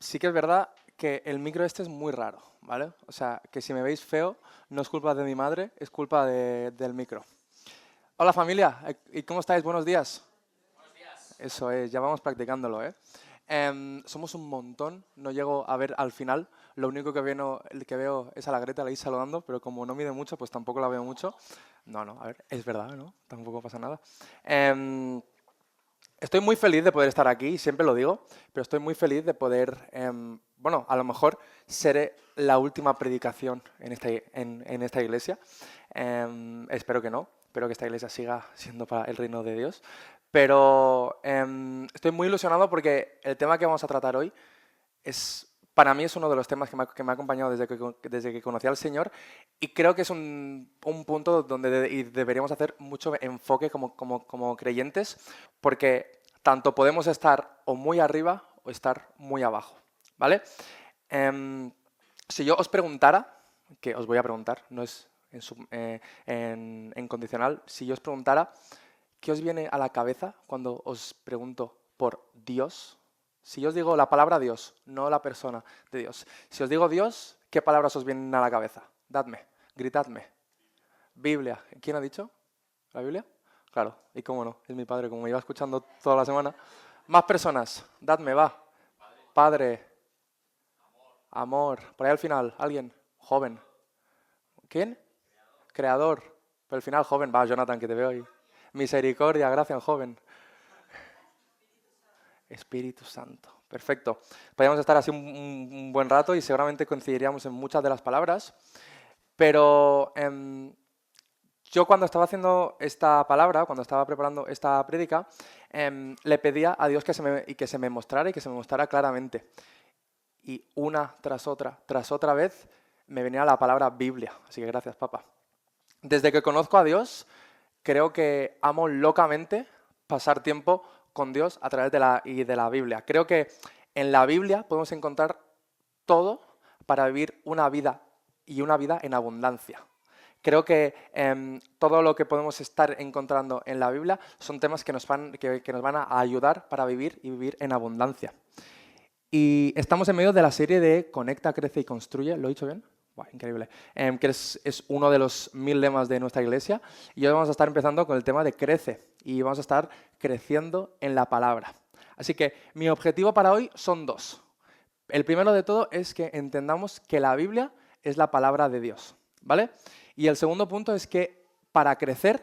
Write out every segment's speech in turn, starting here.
Sí que es verdad que el micro este es muy raro, ¿vale? O sea, que si me veis feo, no es culpa de mi madre, es culpa del micro. Hola familia, ¿y cómo estáis? Buenos días. Eso es, ya vamos practicándolo, ¿eh? Somos un montón, no llego a ver al final. Lo único que veo es a la Greta, la ir saludando, pero como no mide mucho, pues tampoco la veo mucho. No, no, a ver, es verdad, ¿no? Tampoco pasa nada. Em, Estoy muy feliz de poder estar aquí, siempre lo digo, pero estoy muy feliz de poder, bueno, a lo mejor seré la última predicación en esta iglesia. Espero que no, espero que esta iglesia siga siendo para el reino de Dios. Pero estoy muy ilusionado porque el tema que vamos a tratar hoy para mí es uno de los temas que me ha acompañado desde que conocí al Señor y creo que es un punto donde y deberíamos hacer mucho enfoque como creyentes porque tanto podemos estar o muy arriba o estar muy abajo, ¿vale? Em, si yo os preguntara, que os voy a preguntar, no es en condicional, si yo os preguntara, ¿qué os viene a la cabeza cuando os pregunto por Dios? Si yo os digo la palabra Dios, no la persona de Dios. Si os digo Dios, ¿qué palabras os vienen a la cabeza? Dadme, gritadme. Biblia. ¿Quién ha dicho? ¿La Biblia? Claro, y cómo no, es mi padre, como me iba escuchando toda la semana. Más personas, dadme, va. Padre, amor. Por ahí al final, alguien, joven. ¿Quién? Creador. Pero al final, joven, va, Jonathan, que te veo ahí. Misericordia, gracia, joven. Espíritu Santo. Perfecto. Podríamos estar así un buen rato y seguramente coincidiríamos en muchas de las palabras, pero yo cuando estaba haciendo esta palabra, cuando estaba preparando esta prédica, le pedía a Dios que se me mostrara y que se me mostrara claramente. Y una tras otra vez, me venía la palabra Biblia. Así que gracias, papá. Desde que conozco a Dios, creo que amo locamente pasar tiempo con Dios a través de la Biblia. Creo que en la Biblia podemos encontrar todo para vivir una vida y una vida en abundancia. Creo que todo lo que podemos estar encontrando en la Biblia son temas que nos van a ayudar para vivir y vivir en abundancia. Y estamos en medio de la serie de Conecta, Crece y Construye. ¿Lo he dicho bien? Buah, increíble. Que es uno de los 1000 lemas de nuestra iglesia. Y hoy vamos a estar empezando con el tema de crece. Y vamos a estar creciendo en la palabra. Así que mi objetivo para hoy son dos. El primero de todo es que entendamos que la Biblia es la palabra de Dios, ¿vale? Y el segundo punto es que para crecer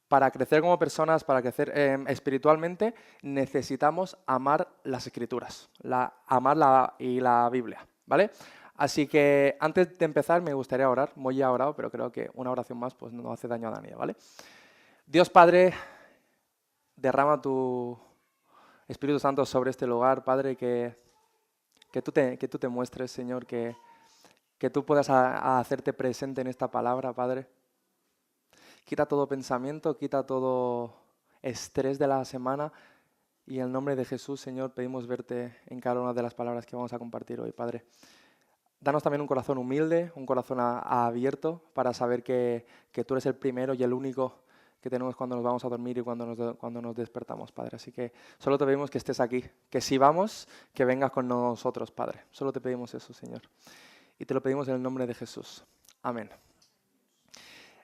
como personas, para crecer espiritualmente, necesitamos amar las escrituras, amar la Biblia, ¿vale? Así que antes de empezar me gustaría orar. Moy ya ha orado, pero creo que una oración más pues, no hace daño a nadie, ¿vale? Dios Padre, derrama tu Espíritu Santo sobre este lugar, Padre, que tú te muestres, Señor, que tú puedas hacerte presente en esta palabra, Padre. Quita todo pensamiento, quita todo estrés de la semana y en el nombre de Jesús, Señor, pedimos verte en cada una de las palabras que vamos a compartir hoy, Padre. Danos también un corazón humilde, un corazón abierto para saber que tú eres el primero y el único que tenemos cuando nos vamos a dormir y cuando nos despertamos, Padre. Así que solo te pedimos que estés aquí, que si vamos, que vengas con nosotros, Padre. Solo te pedimos eso, Señor. Y te lo pedimos en el nombre de Jesús. Amén.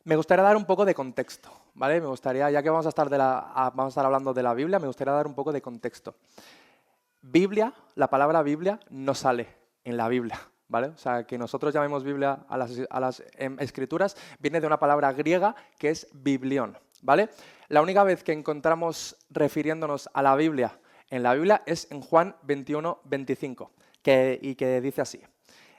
Me gustaría dar un poco de contexto, ¿vale? Me gustaría, ya que vamos a estar hablando de la Biblia, me gustaría dar un poco de contexto. Biblia, la palabra Biblia no sale en la Biblia, ¿vale? O sea, que nosotros llamemos Biblia a las escrituras viene de una palabra griega que es biblión, ¿vale? La única vez que encontramos refiriéndonos a la Biblia en la Biblia es en Juan 21, 25, y que dice así.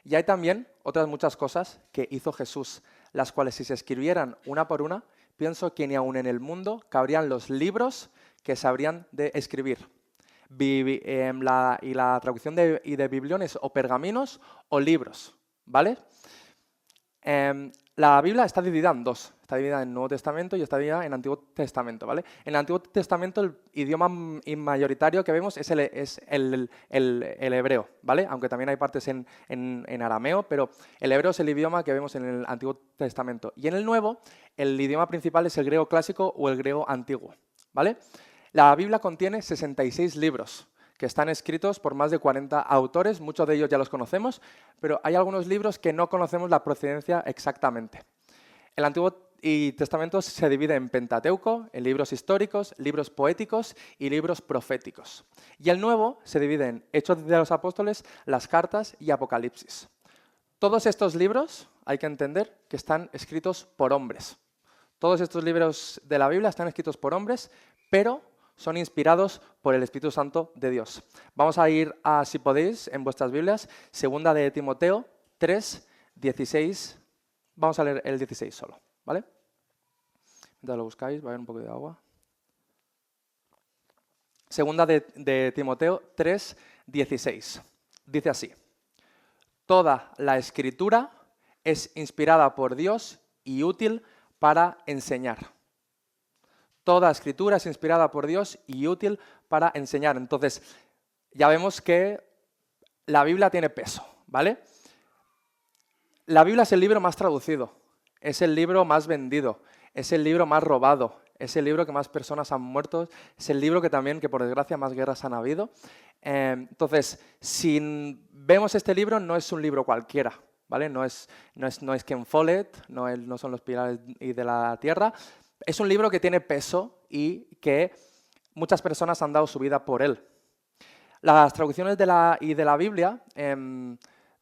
Y hay también otras muchas cosas que hizo Jesús, las cuales si se escribieran una por una, pienso que ni aun en el mundo cabrían los libros que se habrían de escribir. Y la traducción de biblión es o pergaminos o libros, ¿vale? La Biblia está dividida en dos. Está dividida en Nuevo Testamento y está dividida en Antiguo Testamento, ¿vale? En el Antiguo Testamento el idioma mayoritario que vemos es el hebreo, ¿vale? Aunque también hay partes en arameo, pero el hebreo es el idioma que vemos en el Antiguo Testamento. Y en el Nuevo, el idioma principal es el griego clásico o el griego antiguo, ¿vale? La Biblia contiene 66 libros, que están escritos por más de 40 autores, muchos de ellos ya los conocemos, pero hay algunos libros que no conocemos la procedencia exactamente. El Antiguo Testamento se divide en Pentateuco, en libros históricos, libros poéticos y libros proféticos. Y el Nuevo se divide en Hechos de los Apóstoles, las cartas y Apocalipsis. Todos estos libros hay que entender que están escritos por hombres. Todos estos libros de la Biblia están escritos por hombres, pero son inspirados por el Espíritu Santo de Dios. Vamos a ir a, si podéis, en vuestras Biblias, segunda de Timoteo 3, 16. Vamos a leer el 16 solo, ¿vale? Mientras lo buscáis, va a haber un poco de agua. Segunda de Timoteo 3, 16. Dice así: toda la Escritura es inspirada por Dios y útil para enseñar. Toda Escritura es inspirada por Dios y útil para enseñar. Entonces, ya vemos que la Biblia tiene peso, ¿vale? La Biblia es el libro más traducido, es el libro más vendido, es el libro más robado, es el libro que más personas han muerto, es el libro que también, que por desgracia, más guerras han habido. Entonces, si vemos este libro, no es un libro cualquiera, ¿vale? No es Ken Follett, no son los pilares de la tierra. Es un libro que tiene peso y que muchas personas han dado su vida por él. Las traducciones de la Biblia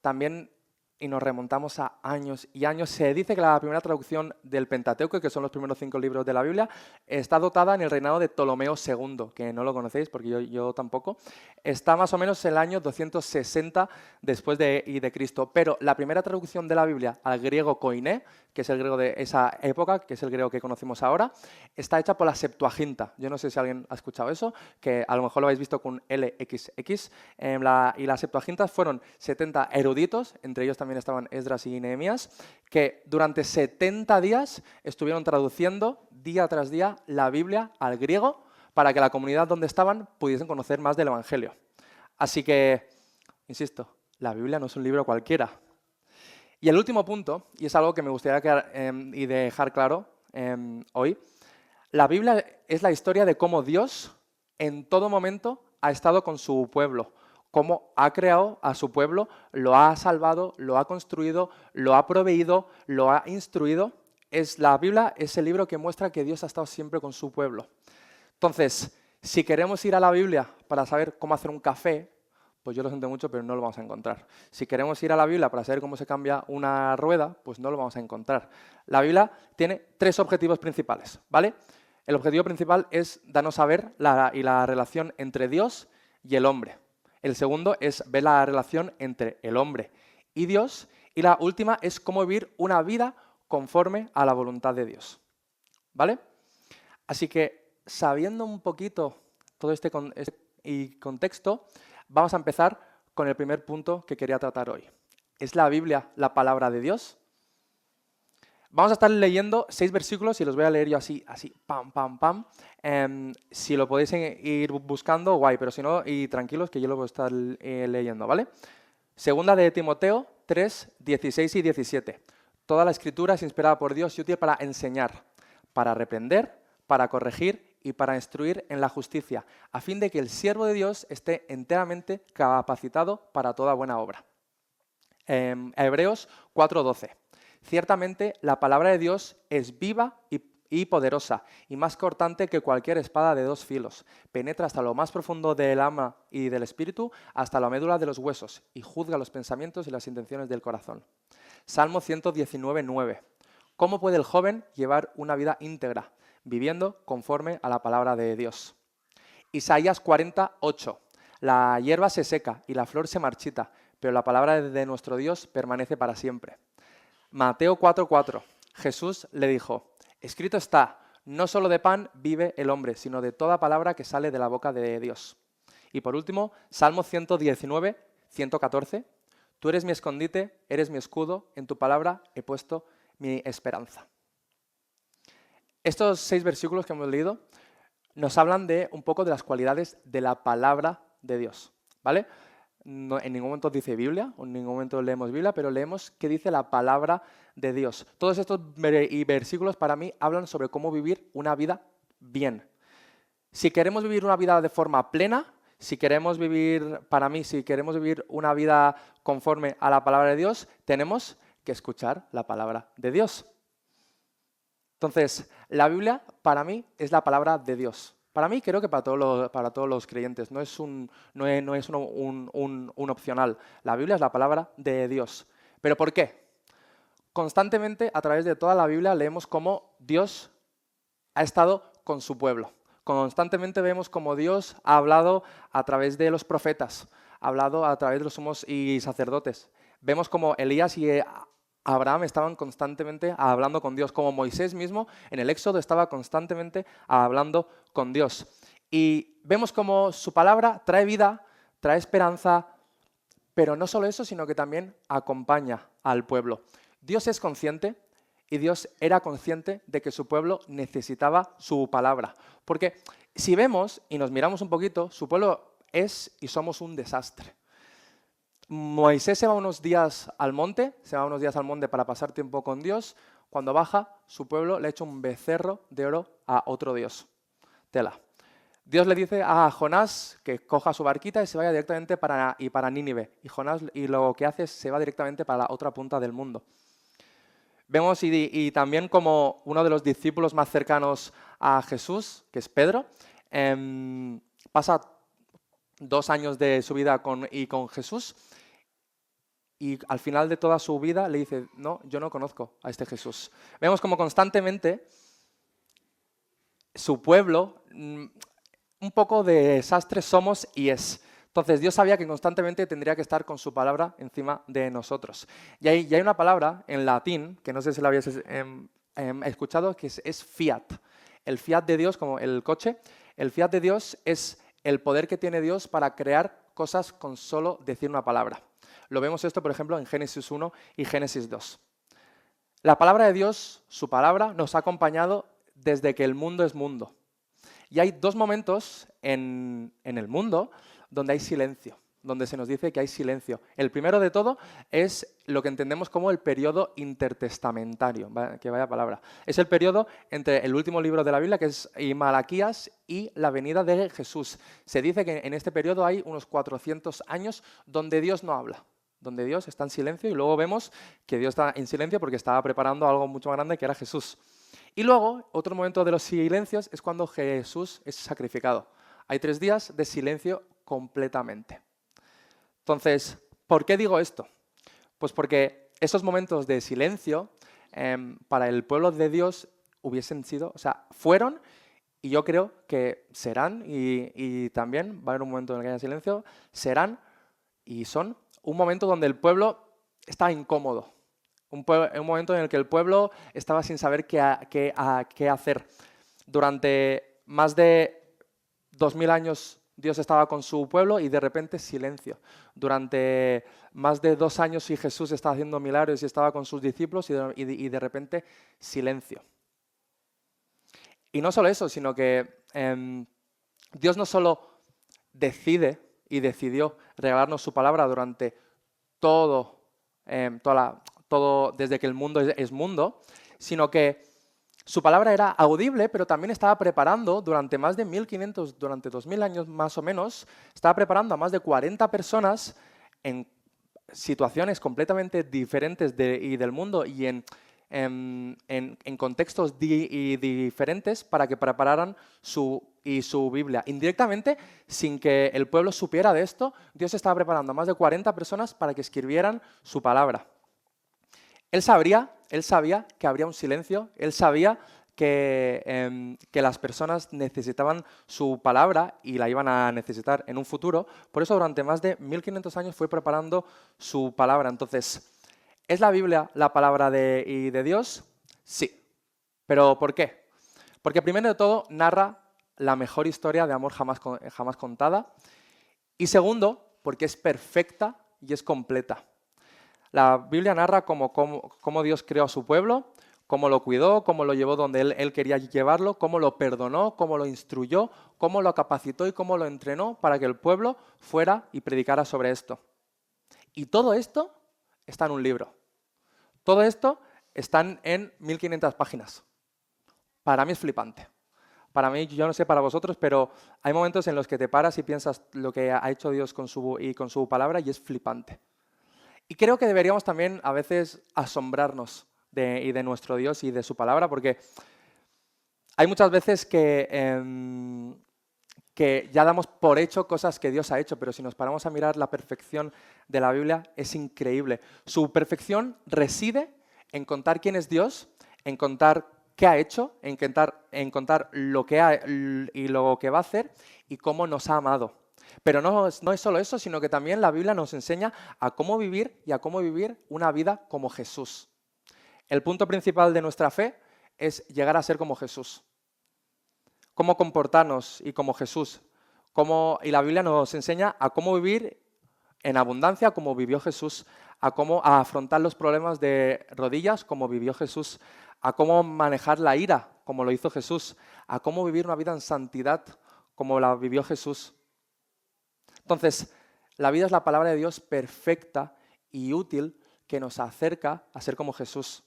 también, y nos remontamos a años y años, se dice que la primera traducción del Pentateuco, que son los primeros 5 libros de la Biblia, está dotada en el reinado de Ptolomeo II, que no lo conocéis porque yo tampoco. Está más o menos en el año 260 después de Cristo. Pero la primera traducción de la Biblia al griego koiné, que es el griego de esa época, que es el griego que conocemos ahora, está hecha por la Septuaginta. Yo no sé si alguien ha escuchado eso, que a lo mejor lo habéis visto con LXX. Y las Septuagintas fueron 70 eruditos, entre ellos también estaban Esdras y Nehemías, que durante 70 días estuvieron traduciendo día tras día la Biblia al griego para que la comunidad donde estaban pudiesen conocer más del Evangelio. Así que, insisto, la Biblia no es un libro cualquiera. Y el último punto, y es algo que me gustaría y dejar claro hoy, la Biblia es la historia de cómo Dios en todo momento ha estado con su pueblo, cómo ha creado a su pueblo, lo ha salvado, lo ha construido, lo ha proveído, lo ha instruido. La Biblia es el libro que muestra que Dios ha estado siempre con su pueblo. Entonces, si queremos ir a la Biblia para saber cómo hacer un café, pues yo lo siento mucho, pero no lo vamos a encontrar. Si queremos ir a la Biblia para saber cómo se cambia una rueda, pues no lo vamos a encontrar. La Biblia tiene 3 objetivos principales, ¿vale? El objetivo principal es darnos a ver la relación entre Dios y el hombre. El segundo es ver la relación entre el hombre y Dios. Y la última es cómo vivir una vida conforme a la voluntad de Dios, ¿vale? Así que, sabiendo un poquito todo este contexto, vamos a empezar con el primer punto que quería tratar hoy. ¿Es la Biblia la palabra de Dios? Vamos a estar leyendo 6 versículos y los voy a leer yo así, pam, pam, pam. Si lo podéis ir buscando, guay, pero si no, y tranquilos que yo lo voy a estar leyendo, ¿vale? Segunda de Timoteo 3, 16 y 17. Toda la Escritura es inspirada por Dios y útil para enseñar, para reprender, para corregir y para instruir en la justicia, a fin de que el siervo de Dios esté enteramente capacitado para toda buena obra. Hebreos 4:12. Ciertamente la palabra de Dios es viva y poderosa, y más cortante que cualquier espada de 2 filos. Penetra hasta lo más profundo del alma y del espíritu, hasta la médula de los huesos, y juzga los pensamientos y las intenciones del corazón. Salmo 119:9. ¿Cómo puede el joven llevar una vida íntegra, viviendo conforme a la palabra de Dios? Isaías 40:8. La hierba se seca y la flor se marchita, pero la palabra de nuestro Dios permanece para siempre. Mateo 4:4. Jesús le dijo: escrito está, no solo de pan vive el hombre, sino de toda palabra que sale de la boca de Dios. Y por último, Salmo 119:114. Tú eres mi escondite, eres mi escudo, en tu palabra he puesto mi esperanza. Estos 6 versículos que hemos leído nos hablan de un poco de las cualidades de la palabra de Dios, ¿vale? No, en ningún momento dice Biblia, o en ningún momento leemos Biblia, pero leemos qué dice la palabra de Dios. Todos estos versículos para mí hablan sobre cómo vivir una vida bien. Si queremos vivir una vida de forma plena, si queremos vivir, para mí, si queremos vivir una vida conforme a la palabra de Dios, tenemos que escuchar la palabra de Dios. Entonces, la Biblia para mí es la palabra de Dios. Para mí, creo que para todos los creyentes, no es un opcional. La Biblia es la palabra de Dios. ¿Pero por qué? Constantemente, a través de toda la Biblia, leemos cómo Dios ha estado con su pueblo. Constantemente vemos cómo Dios ha hablado a través de los profetas, ha hablado a través de los sumos y sacerdotes. Vemos cómo Elías y Abraham estaban constantemente hablando con Dios, como Moisés mismo en el Éxodo estaba constantemente hablando con Dios. Y vemos cómo su palabra trae vida, trae esperanza, pero no solo eso, sino que también acompaña al pueblo. Dios es consciente y Dios era consciente de que su pueblo necesitaba su palabra. Porque si vemos y nos miramos un poquito, su pueblo es y somos un desastre. Moisés se va unos días al monte, para pasar tiempo con Dios. Cuando baja, su pueblo le echa un becerro de oro a otro dios. Tela. Dios le dice a Jonás que coja su barquita y se vaya directamente para Nínive. Y Jonás lo que hace es se va directamente para la otra punta del mundo. Vemos y también como uno de los discípulos más cercanos a Jesús, que es Pedro, pasa 2 años de su vida con Jesús y al final de toda su vida le dice, no, yo no conozco a este Jesús. Vemos como constantemente su pueblo, un poco de desastre somos y es. Entonces Dios sabía que constantemente tendría que estar con su palabra encima de nosotros. Y hay una palabra en latín, que no sé si la habías escuchado, que es fiat. El fiat de Dios, como el coche, el fiat de Dios es el poder que tiene Dios para crear cosas con solo decir una palabra. Lo vemos esto, por ejemplo, en Génesis 1 y Génesis 2. La palabra de Dios, su palabra, nos ha acompañado desde que el mundo es mundo. Y hay 2 momentos en el mundo donde hay silencio, donde se nos dice que hay silencio. El primero de todo es lo que entendemos como el periodo intertestamentario, que vaya palabra. Es el periodo entre el último libro de la Biblia, que es Malaquías, y la venida de Jesús. Se dice que en este periodo hay unos 400 años donde Dios no habla, donde Dios está en silencio, y luego vemos que Dios está en silencio porque estaba preparando algo mucho más grande, que era Jesús. Y luego, otro momento de los silencios es cuando Jesús es sacrificado. Hay 3 días de silencio completamente. Entonces, ¿por qué digo esto? Pues porque esos momentos de silencio para el pueblo de Dios fueron, y yo creo que serán, y también va a haber un momento en el que haya silencio, serán y son un momento donde el pueblo está incómodo. Un momento en el que el pueblo estaba sin saber qué hacer. Durante más de 2000 años Dios estaba con su pueblo y de repente silencio. Durante más de 2 años y Jesús estaba haciendo milagros y estaba con sus discípulos y de repente silencio. Y no solo eso, sino que Dios no solo decide y decidió regalarnos su palabra durante todo desde que el mundo es mundo, sino que su palabra era audible, pero también estaba preparando durante más de 1500, durante 2000 años más o menos, estaba preparando a más de 40 personas en situaciones completamente diferentes del mundo y en contextos diferentes para que prepararan su Biblia. Indirectamente, sin que el pueblo supiera de esto, Dios estaba preparando a más de 40 personas para que escribieran su palabra. Él sabía que habría un silencio, él sabía que las personas necesitaban su palabra y la iban a necesitar en un futuro. Por eso durante más de 1500 años fue preparando su palabra. Entonces, ¿es la Biblia la palabra de Dios? Sí. ¿Pero por qué? Porque primero de todo narra la mejor historia de amor jamás contada. Y segundo, porque es perfecta y es completa. La Biblia narra cómo Dios creó a su pueblo, cómo lo cuidó, cómo lo llevó donde él quería llevarlo, cómo lo perdonó, cómo lo instruyó, cómo lo capacitó y cómo lo entrenó para que el pueblo fuera y predicara sobre esto. Y todo esto está en un libro. Todo esto está en 1500 páginas. Para mí es flipante. Para mí, yo no sé para vosotros, pero hay momentos en los que te paras y piensas lo que ha hecho Dios con su palabra y es flipante. Y creo que deberíamos también a veces asombrarnos de nuestro Dios y de su palabra, porque hay muchas veces que ya damos por hecho cosas que Dios ha hecho, pero si nos paramos a mirar la perfección de la Biblia, es increíble. Su perfección reside en contar quién es Dios, en contar qué ha hecho, en contar lo que ha y lo que va a hacer y cómo nos ha amado. Pero no es solo eso, sino que también la Biblia nos enseña a cómo vivir y a cómo vivir una vida como Jesús. El punto principal de nuestra fe es llegar a ser como Jesús. Cómo comportarnos y como Jesús. Y la Biblia nos enseña a cómo vivir en abundancia como vivió Jesús, a afrontar los problemas de rodillas como vivió Jesús, a cómo manejar la ira como lo hizo Jesús, a cómo vivir una vida en santidad como la vivió Jesús. Entonces, la vida es la palabra de Dios perfecta y útil que nos acerca a ser como Jesús.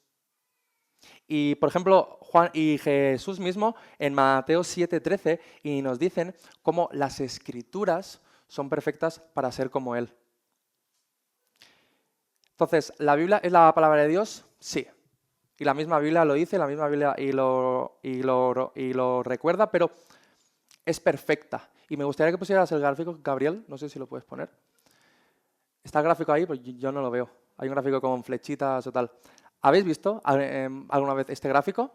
Y, por ejemplo, Juan y Jesús mismo en Mateo 7:13 y nos dicen cómo las Escrituras son perfectas para ser como Él. Entonces, ¿la Biblia es la palabra de Dios? Sí. Y la misma Biblia lo dice, la misma Biblia y lo recuerda, pero es perfecta. Y me gustaría que pusieras el gráfico, Gabriel, no sé si lo puedes poner. Está el gráfico ahí, pues yo no lo veo. Hay un gráfico con flechitas o tal. ¿Habéis visto alguna vez este gráfico?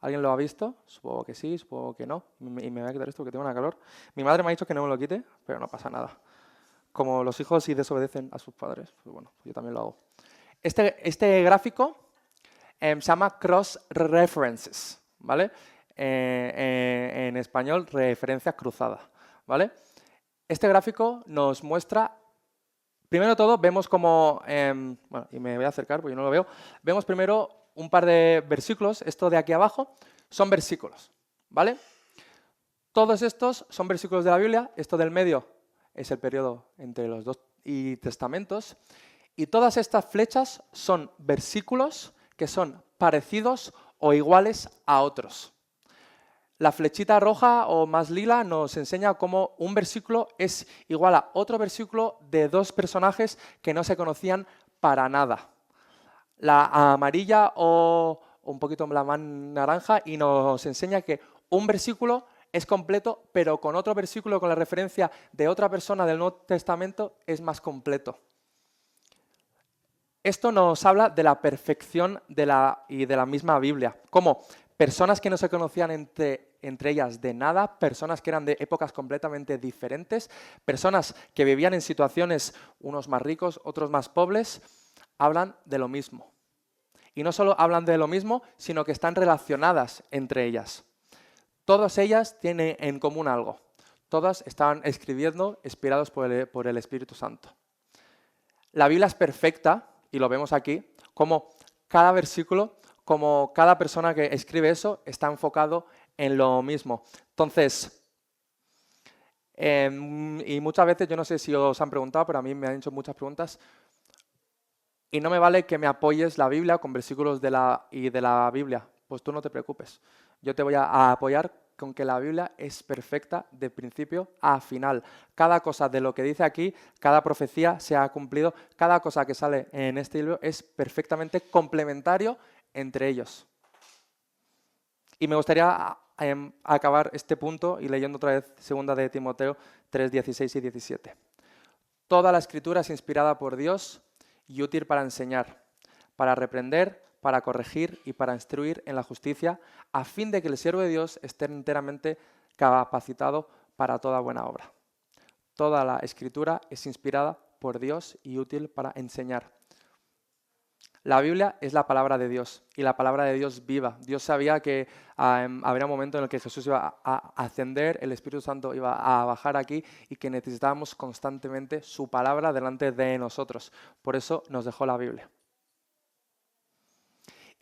¿Alguien lo ha visto? Supongo que sí, supongo que no. Y me voy a quitar esto porque tengo una calor. Mi madre me ha dicho que no me lo quite, pero no pasa nada. Como los hijos si desobedecen a sus padres, pues bueno, yo también lo hago. Este gráfico se llama Cross References, ¿vale? En español, referencias cruzadas, ¿vale? Este gráfico nos muestra, primero de todo, vemos como, bueno, y me voy a acercar porque yo no lo veo, vemos primero un par de versículos, esto de aquí abajo son versículos, ¿vale? Todos estos son versículos de la Biblia, esto del medio es el periodo entre los dos testamentos, y todas estas flechas son versículos que son parecidos o iguales a otros. La flechita roja o más lila nos enseña cómo un versículo es igual a otro versículo de dos personajes que no se conocían para nada. La amarilla o un poquito la más naranja y nos enseña que un versículo es completo, pero con otro versículo con la referencia de otra persona del Nuevo Testamento es más completo. Esto nos habla de la perfección de la misma Biblia, como personas que no se conocían entre ellas de nada, personas que eran de épocas completamente diferentes, personas que vivían en situaciones, unos más ricos, otros más pobres, hablan de lo mismo. Y no solo hablan de lo mismo, sino que están relacionadas entre ellas. Todas ellas tienen en común algo. Todas estaban escribiendo inspirados por el Espíritu Santo. La Biblia es perfecta, y lo vemos aquí, como cada versículo, como cada persona que escribe eso, está enfocado en lo mismo. Entonces, y muchas veces, yo no sé si os han preguntado, pero a mí me han hecho muchas preguntas, y no me vale que me apoyes la Biblia con versículos de la Biblia. Pues tú no te preocupes. Yo te voy a apoyar con que la Biblia es perfecta de principio a final. Cada cosa de lo que dice aquí, cada profecía se ha cumplido, cada cosa que sale en este libro es perfectamente complementario entre ellos. Y me gustaría acabar este punto y leyendo otra vez 2 de Timoteo 3, 16 y 17. Toda la Escritura es inspirada por Dios y útil para enseñar, para reprender, para corregir y para instruir en la justicia, a fin de que el siervo de Dios esté enteramente capacitado para toda buena obra. Toda la Escritura es inspirada por Dios y útil para enseñar. La Biblia es la palabra de Dios y la palabra de Dios viva. Dios sabía que habría un momento en el que Jesús iba a ascender, el Espíritu Santo iba a bajar aquí y que necesitábamos constantemente su palabra delante de nosotros. Por eso nos dejó la Biblia.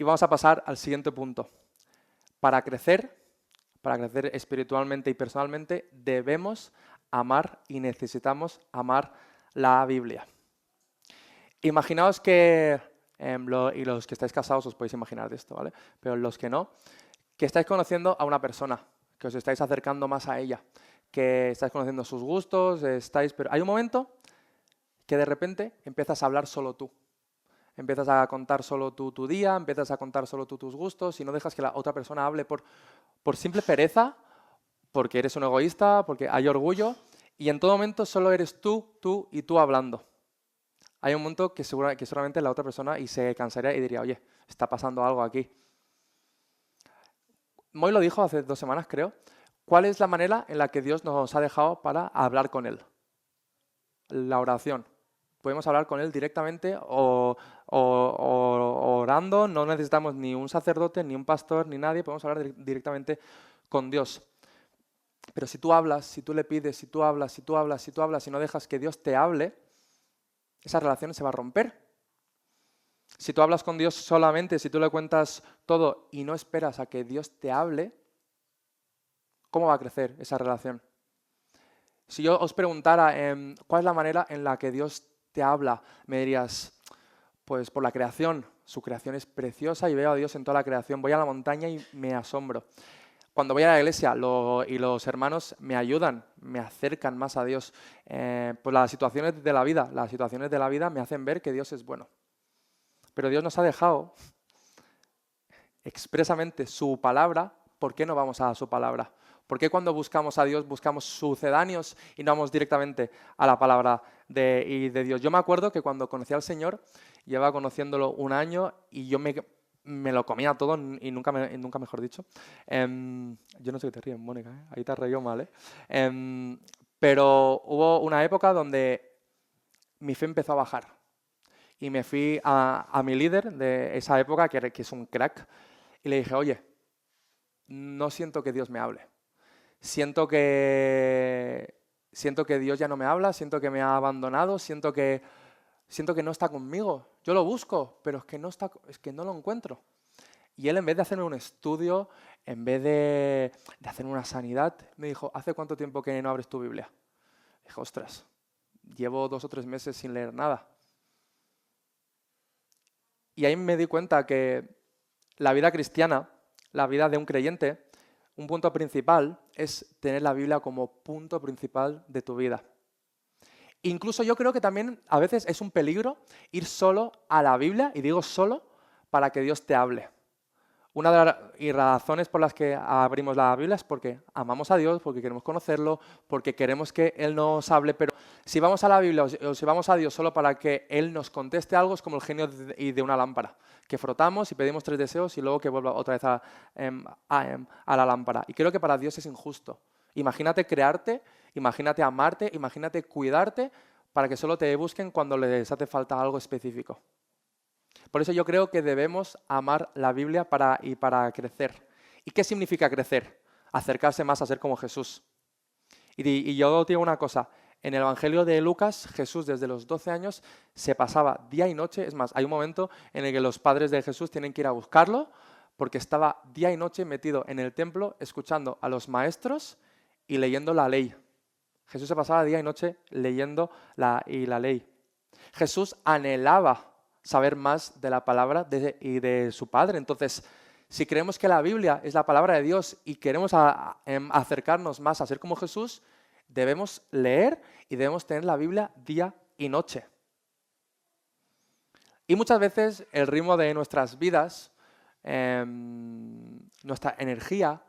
Y vamos a pasar al siguiente punto. Para crecer espiritualmente y personalmente, debemos amar y necesitamos amar la Biblia. Imaginaos que, y los que estáis casados os podéis imaginar de esto, ¿vale? Pero los que no, que estáis conociendo a una persona que os estáis acercando más a ella, que estáis conociendo sus gustos, pero hay un momento que de repente empiezas a hablar solo tú. Empiezas a contar solo tú tu día, empiezas a contar solo tú tus gustos y no dejas que la otra persona hable por simple pereza, porque eres un egoísta, porque hay orgullo y en todo momento solo eres tú y tú hablando. Hay un momento que seguramente la otra persona y se cansaría y diría, oye, está pasando algo aquí. Moy lo dijo hace 2 semanas, creo. ¿Cuál es la manera en la que Dios nos ha dejado para hablar con Él? La oración. Podemos hablar con Él directamente o orando, no necesitamos ni un sacerdote, ni un pastor, ni nadie, podemos hablar directamente con Dios. Pero si tú hablas, si tú le pides, si tú hablas y no dejas que Dios te hable, esa relación se va a romper. Si tú hablas con Dios solamente, si tú le cuentas todo y no esperas a que Dios te hable, ¿cómo va a crecer esa relación? Si yo os preguntara cuál es la manera en la que Dios te habla, me dirías, pues por la creación. Su creación es preciosa y veo a Dios en toda la creación. Voy a la montaña y me asombro. Cuando voy a la iglesia y los hermanos me ayudan, me acercan más a Dios. Pues las situaciones de la vida me hacen ver que Dios es bueno. Pero Dios nos ha dejado expresamente su palabra. ¿Por qué no vamos a su palabra? ¿Por qué cuando buscamos a Dios buscamos sucedáneos y no vamos directamente a la palabra de Dios? Yo me acuerdo que cuando conocí al Señor, llevaba conociéndolo 1 año y yo me lo comía todo y nunca mejor dicho. Yo no sé qué te ríes, Mónica, ¿eh? Ahí te has reído mal, ¿eh? Pero hubo una época donde mi fe empezó a bajar y me fui a mi líder de esa época, que es un crack, y le dije, oye, no siento que Dios me hable. Siento que Dios ya no me habla, siento que me ha abandonado, siento que no está conmigo. Yo lo busco, pero es que no lo encuentro. Y él, en vez de hacerme un estudio, en vez de hacerme una sanidad, me dijo, ¿hace cuánto tiempo que no abres tu Biblia? Dije, ostras, llevo 2 o 3 meses sin leer nada. Y ahí me di cuenta que la vida cristiana, la vida de un creyente, un punto principal es tener la Biblia como punto principal de tu vida. Incluso yo creo que también a veces es un peligro ir solo a la Biblia, y digo solo, para que Dios te hable. Una de las razones por las que abrimos la Biblia es porque amamos a Dios, porque queremos conocerlo, porque queremos que Él nos hable, pero si vamos a la Biblia o si vamos a Dios solo para que Él nos conteste algo, es como el genio de una lámpara, que frotamos y pedimos 3 deseos y luego que vuelva otra vez a la lámpara. Y creo que para Dios es injusto. Imagínate crearte, imagínate amarte, imagínate cuidarte para que solo te busquen cuando les hace falta algo específico. Por eso yo creo que debemos amar la Biblia para crecer. ¿Y qué significa crecer? Acercarse más a ser como Jesús. Y yo digo una cosa, en el Evangelio de Lucas, Jesús desde los 12 años se pasaba día y noche. Es más, hay un momento en el que los padres de Jesús tienen que ir a buscarlo porque estaba día y noche metido en el templo escuchando a los maestros y leyendo la ley. Jesús se pasaba día y noche leyendo la ley. Jesús anhelaba saber más de la palabra y de su Padre. Entonces, si creemos que la Biblia es la palabra de Dios y queremos acercarnos más a ser como Jesús, debemos leer y debemos tener la Biblia día y noche. Y muchas veces el ritmo de nuestras vidas, nuestra energía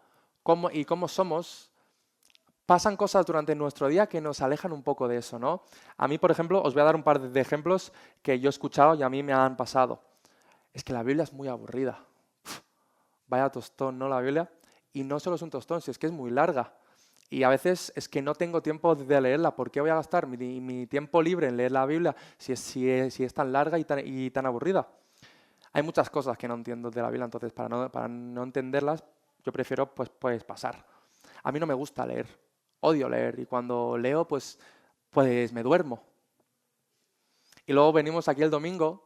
y cómo somos, pasan cosas durante nuestro día que nos alejan un poco de eso, ¿no? A mí, por ejemplo, os voy a dar un par de ejemplos que yo he escuchado y a mí me han pasado. Es que la Biblia es muy aburrida. Vaya tostón, ¿no? La Biblia. Y no solo es un tostón, si es que es muy larga. Y a veces es que no tengo tiempo de leerla. ¿Por qué voy a gastar mi tiempo libre en leer la Biblia si es tan larga y tan aburrida? Hay muchas cosas que no entiendo de la Biblia, entonces para no entenderlas yo prefiero pues pasar. A mí no me gusta leer. Odio leer y cuando leo pues me duermo. Y luego venimos aquí el domingo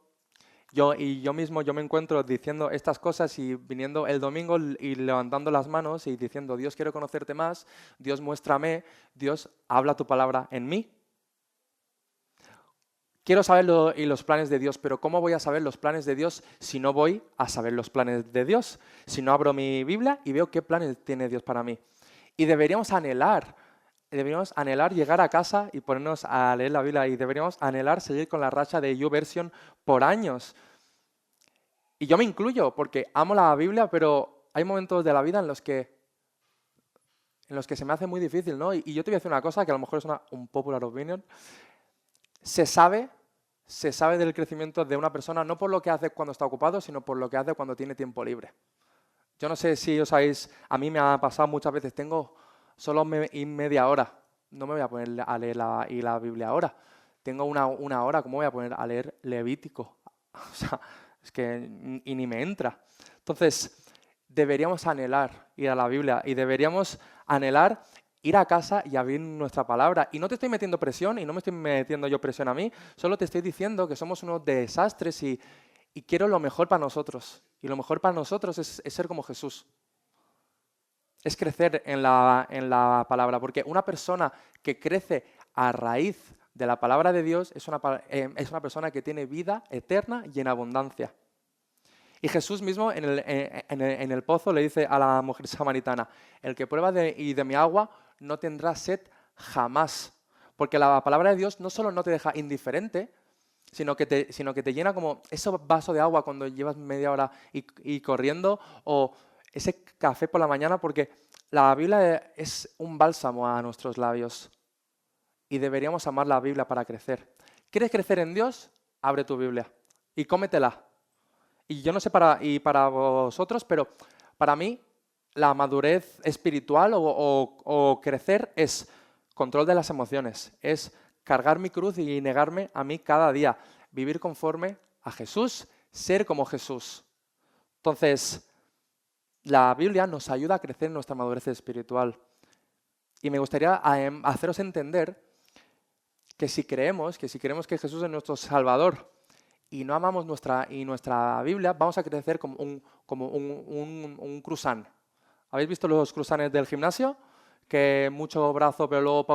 yo mismo me encuentro diciendo estas cosas y viniendo el domingo y levantando las manos y diciendo Dios, quiero conocerte más, Dios, muéstrame, Dios, habla tu palabra en mí. Quiero saber los planes de Dios, pero ¿cómo voy a saber los planes de Dios si no voy a saber los planes de Dios? Si no abro mi Biblia y veo qué planes tiene Dios para mí. Y deberíamos anhelar llegar a casa y ponernos a leer la Biblia y deberíamos anhelar seguir con la racha de YouVersion por años. Y yo me incluyo porque amo la Biblia, pero hay momentos de la vida en los que se me hace muy difícil, ¿no? Y yo te voy a decir una cosa que a lo mejor es una unpopular opinion. Se sabe del crecimiento de una persona no por lo que hace cuando está ocupado, sino por lo que hace cuando tiene tiempo libre. Yo no sé si os sabéis, a mí me ha pasado muchas veces, tengo solo media hora, no me voy a poner a leer la Biblia ahora. Tengo una hora, ¿cómo voy a poner a leer Levítico? O sea, es que ni me entra. Entonces, deberíamos anhelar ir a la Biblia y deberíamos anhelar ir a casa y abrir nuestra palabra. Y no te estoy metiendo presión y no me estoy metiendo yo presión a mí, solo te estoy diciendo que somos unos desastres y quiero lo mejor para nosotros. Y lo mejor para nosotros es ser como Jesús. Es crecer en la palabra, porque una persona que crece a raíz de la palabra de Dios es una persona que tiene vida eterna y en abundancia. Y Jesús mismo en el pozo le dice a la mujer samaritana, el que prueba de mi agua no tendrá sed jamás. Porque la palabra de Dios no solo no te deja indiferente, sino que te llena como ese vaso de agua cuando llevas media hora y corriendo, o ese café por la mañana, porque la Biblia es un bálsamo a nuestros labios y deberíamos amar la Biblia para crecer. ¿Quieres crecer en Dios? Abre tu Biblia y cómetela. Y yo no sé para vosotros, pero para mí la madurez espiritual o crecer es control de las emociones, es cargar mi cruz y negarme a mí cada día, vivir conforme a Jesús, ser como Jesús. Entonces, la Biblia nos ayuda a crecer en nuestra madurez espiritual. Y me gustaría haceros entender que si creemos que Jesús es nuestro Salvador y no amamos nuestra Biblia, vamos a crecer como un croissant. ¿Habéis visto los croissants del gimnasio? Que mucho brazo pero luego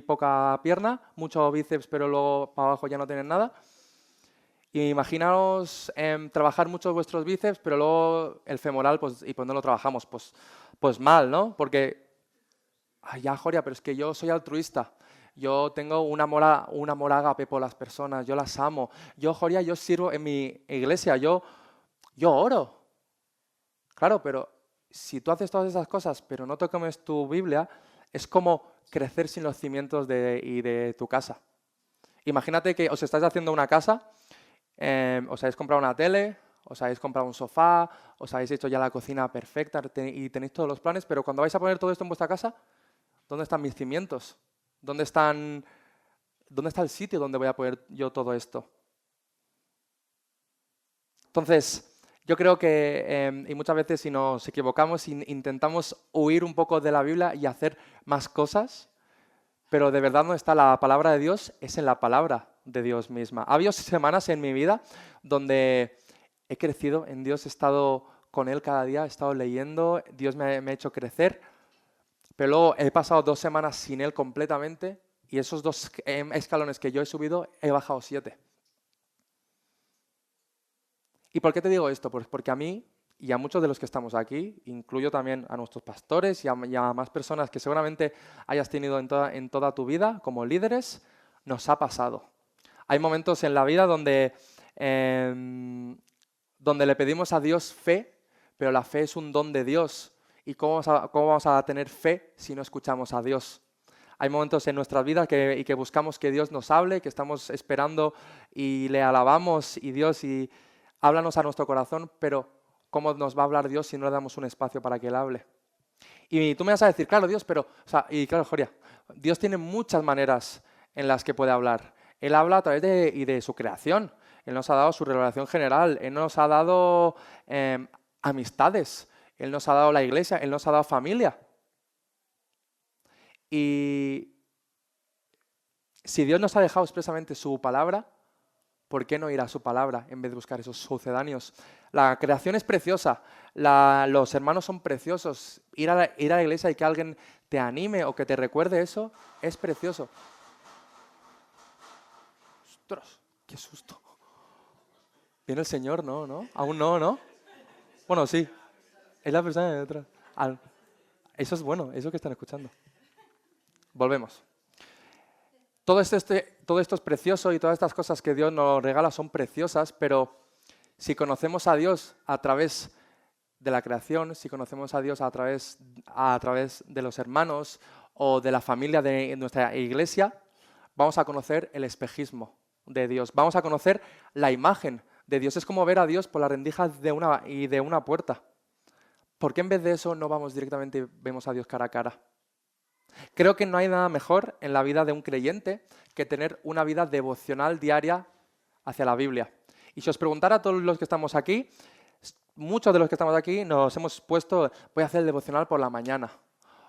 poca pierna, mucho bíceps pero luego para abajo ya no tienen nada. Y imaginaos trabajar mucho vuestros bíceps, pero luego el femoral pues no lo trabajamos, pues mal, ¿no? Porque, ay, ya, Joria, pero es que yo soy altruista. Yo tengo un amor ágape por las personas, yo las amo. Joria, yo sirvo en mi iglesia, yo oro. Claro, pero si tú haces todas esas cosas, pero no te comes tu Biblia, es como crecer sin los cimientos de tu casa. Imagínate que os estáis haciendo una casa, os habéis comprado una tele, os habéis comprado un sofá, os habéis hecho ya la cocina perfecta y tenéis todos los planes, pero cuando vais a poner todo esto en vuestra casa, ¿dónde están mis cimientos? ¿Dónde está el sitio donde voy a poner yo todo esto? Entonces, yo creo que, y muchas veces si nos equivocamos, intentamos huir un poco de la Biblia y hacer más cosas, pero de verdad no está la palabra de Dios, es en la palabra de Dios misma. Ha habido semanas en mi vida donde he crecido en Dios, he estado con Él cada día, he estado leyendo, Dios me ha hecho crecer, pero luego he pasado 2 semanas sin Él completamente y esos 2 escalones que yo he subido, he bajado 7. ¿Y por qué te digo esto? Pues porque a mí y a muchos de los que estamos aquí, incluyo también a nuestros pastores y a más personas que seguramente hayas tenido en toda tu vida como líderes, nos ha pasado. Hay momentos en la vida donde le pedimos a Dios fe, pero la fe es un don de Dios. ¿Y cómo vamos a tener fe si no escuchamos a Dios? Hay momentos en nuestras vidas que buscamos que Dios nos hable, que estamos esperando y le alabamos y Dios y háblanos a nuestro corazón, pero ¿cómo nos va a hablar Dios si no le damos un espacio para que Él hable? Y tú me vas a decir, claro, Dios, pero, y claro, Joria, Dios tiene muchas maneras en las que puede hablar. Él habla a través de su creación. Él nos ha dado su revelación general. Él nos ha dado amistades. Él nos ha dado la iglesia. Él nos ha dado familia. Y si Dios nos ha dejado expresamente su palabra, ¿por qué no ir a su palabra en vez de buscar esos sucedáneos? La creación es preciosa, los hermanos son preciosos. Ir a la iglesia y que alguien te anime o que te recuerde eso es precioso. ¡Ostras! ¡Qué susto! ¿Viene el Señor? No, ¿no? Aún no, ¿no? Bueno, sí. Es la persona de detrás. Eso es bueno, eso que están escuchando. Volvemos. Todo esto es precioso y todas estas cosas que Dios nos regala son preciosas, pero si conocemos a Dios a través de la creación, si conocemos a Dios a través de los hermanos o de la familia de nuestra iglesia, vamos a conocer el espejismo de Dios, vamos a conocer la imagen de Dios. Es como ver a Dios por las rendijas de una puerta. ¿Por qué en vez de eso no vamos directamente y vemos a Dios cara a cara? Creo que no hay nada mejor en la vida de un creyente que tener una vida devocional diaria hacia la Biblia. Y si os preguntara a todos los que estamos aquí, muchos de los que estamos aquí nos hemos puesto, voy a hacer el devocional por la mañana,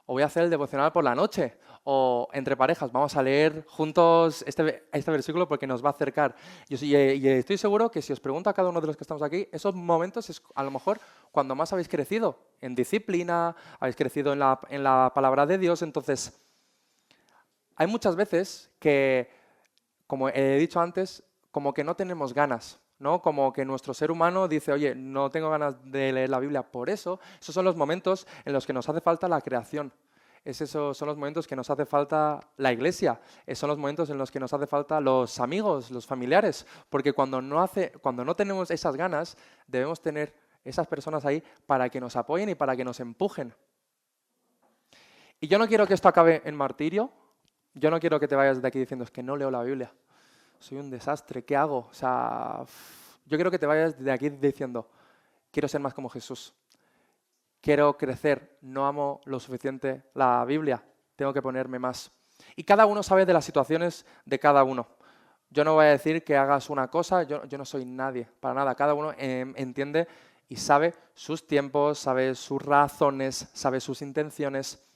o voy a hacer el devocional por la noche, o entre parejas, vamos a leer juntos este versículo porque nos va a acercar. Y estoy seguro que si os pregunto a cada uno de los que estamos aquí, esos momentos es a lo mejor cuando más habéis crecido en disciplina, habéis crecido en la palabra de Dios. Entonces, hay muchas veces que, como he dicho antes, como que no tenemos ganas, ¿no? Como que nuestro ser humano dice, oye, no tengo ganas de leer la Biblia. Por eso, esos son los momentos en los que nos hace falta la creación. Esos son los momentos que nos hace falta la iglesia. Esos son los momentos en los que nos hace falta los amigos, los familiares. Porque cuando no tenemos esas ganas, debemos tener esas personas ahí para que nos apoyen y para que nos empujen. Y yo no quiero que esto acabe en martirio. Yo no quiero que te vayas de aquí diciendo, es que no leo la Biblia. Soy un desastre, ¿qué hago? O sea, yo quiero que te vayas de aquí diciendo, quiero ser más como Jesús. Quiero crecer, no amo lo suficiente la Biblia, tengo que ponerme más. Y cada uno sabe de las situaciones de cada uno. Yo no voy a decir que hagas una cosa, yo no soy nadie, para nada. Cada uno entiende y sabe sus tiempos, sabe sus razones, sabe sus intenciones.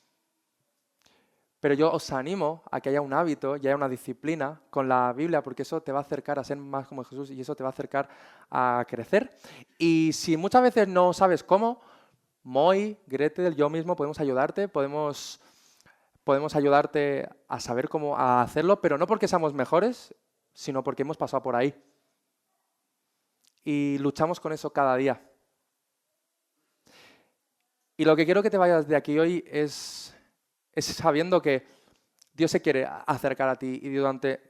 Pero yo os animo a que haya un hábito y haya una disciplina con la Biblia, porque eso te va a acercar a ser más como Jesús y eso te va a acercar a crecer. Y si muchas veces no sabes cómo, Moy, Gretel, yo mismo podemos ayudarte, podemos ayudarte a saber cómo hacerlo, pero no porque seamos mejores, sino porque hemos pasado por ahí. Y luchamos con eso cada día. Y lo que quiero que te vayas de aquí hoy es sabiendo que Dios se quiere acercar a ti y durante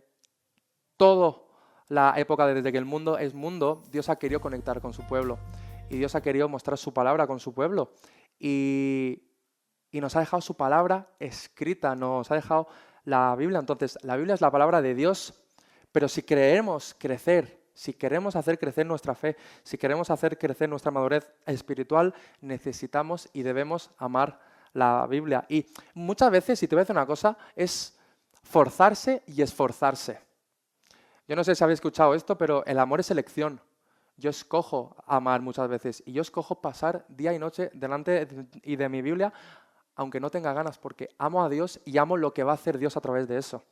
toda la época desde que el mundo es mundo, Dios ha querido conectar con su pueblo y Dios ha querido mostrar su palabra con su pueblo y nos ha dejado su palabra escrita, nos ha dejado la Biblia. Entonces, la Biblia es la palabra de Dios, pero si queremos crecer, si queremos hacer crecer nuestra fe, si queremos hacer crecer nuestra madurez espiritual, necesitamos y debemos amar la Biblia. Y muchas veces, si te voy a decir una cosa, es forzarse y esforzarse. Yo no sé si habéis escuchado esto, pero el amor es elección. Yo escojo amar muchas veces y yo escojo pasar día y noche delante de mi Biblia, aunque no tenga ganas, porque amo a Dios y amo lo que va a hacer Dios a través de eso.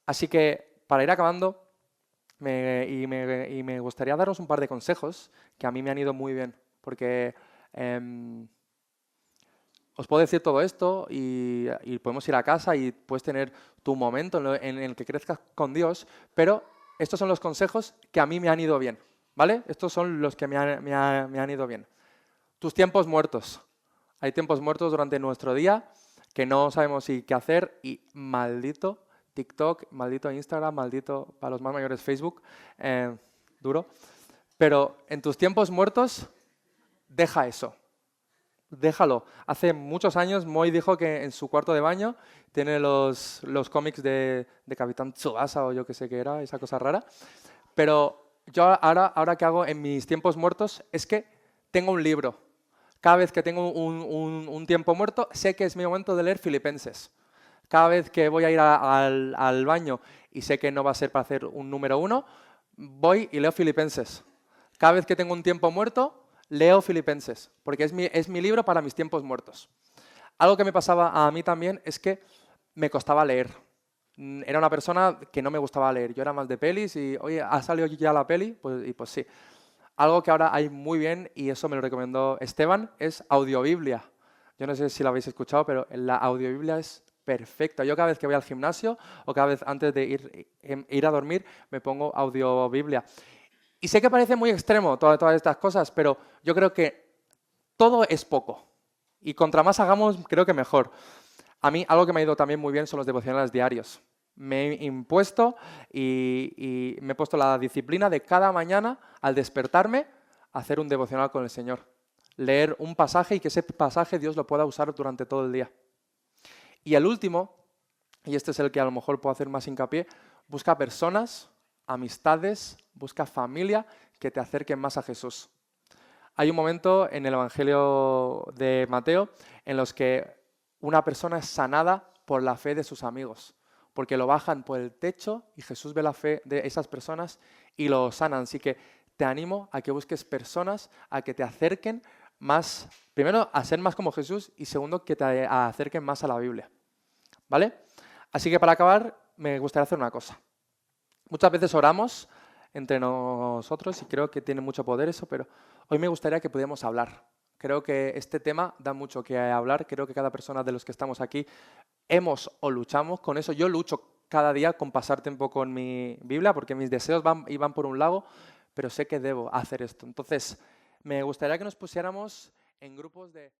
Así que, para ir acabando, me gustaría daros un par de consejos que a mí me han ido muy bien, porque os puedo decir todo esto y podemos ir a casa y puedes tener tu momento en el que crezcas con Dios, pero estos son los consejos que a mí me han ido bien, ¿vale? Estos son los que me han ido bien. Tus tiempos muertos. Hay tiempos muertos durante nuestro día que no sabemos qué hacer y maldito TikTok, maldito Instagram, maldito para los más mayores Facebook, duro. Pero en tus tiempos muertos, deja eso. Déjalo. Hace muchos años Moy dijo que en su cuarto de baño tiene los cómics de Capitán Tsubasa o yo que sé qué era, esa cosa rara. Pero yo ahora que hago en mis tiempos muertos es que tengo un libro. Cada vez que tengo un tiempo muerto, sé que es mi momento de leer Filipenses. Cada vez que voy a ir al baño y sé que no va a ser para hacer un número 1, voy y leo Filipenses. Cada vez que tengo un tiempo muerto, leo Filipenses, porque es mi libro para mis tiempos muertos. Algo que me pasaba a mí también es que me costaba leer. Era una persona que no me gustaba leer. Yo era más de pelis y, oye, ¿ha salido ya la peli? Pues sí. Algo que ahora hay muy bien, y eso me lo recomendó Esteban, es Audiobiblia. Yo no sé si lo habéis escuchado, pero la Audiobiblia es perfecta. Yo cada vez que voy al gimnasio o cada vez antes de ir a dormir me pongo Audiobiblia. Y sé que parece muy extremo todas estas cosas, pero yo creo que todo es poco. Y contra más hagamos, creo que mejor. A mí, algo que me ha ido también muy bien son los devocionales diarios. Me he impuesto y me he puesto la disciplina de cada mañana, al despertarme, hacer un devocional con el Señor. Leer un pasaje y que ese pasaje Dios lo pueda usar durante todo el día. Y el último, y este es el que a lo mejor puedo hacer más hincapié, busca personas, amistades, busca familia que te acerquen más a Jesús. Hay un momento en el Evangelio de Mateo en los que una persona es sanada por la fe de sus amigos, porque lo bajan por el techo y Jesús ve la fe de esas personas y lo sanan. Así que te animo a que busques personas a que te acerquen más, primero, a ser más como Jesús y segundo, que te acerquen más a la Biblia. ¿Vale? Así que para acabar, me gustaría hacer una cosa. Muchas veces oramos entre nosotros y creo que tiene mucho poder eso, pero hoy me gustaría que pudiéramos hablar. Creo que este tema da mucho que hablar. Creo que cada persona de los que estamos aquí hemos o luchamos con eso. Yo lucho cada día con pasar tiempo con mi Biblia porque mis deseos van por un lado, pero sé que debo hacer esto. Entonces, me gustaría que nos pusiéramos en grupos de...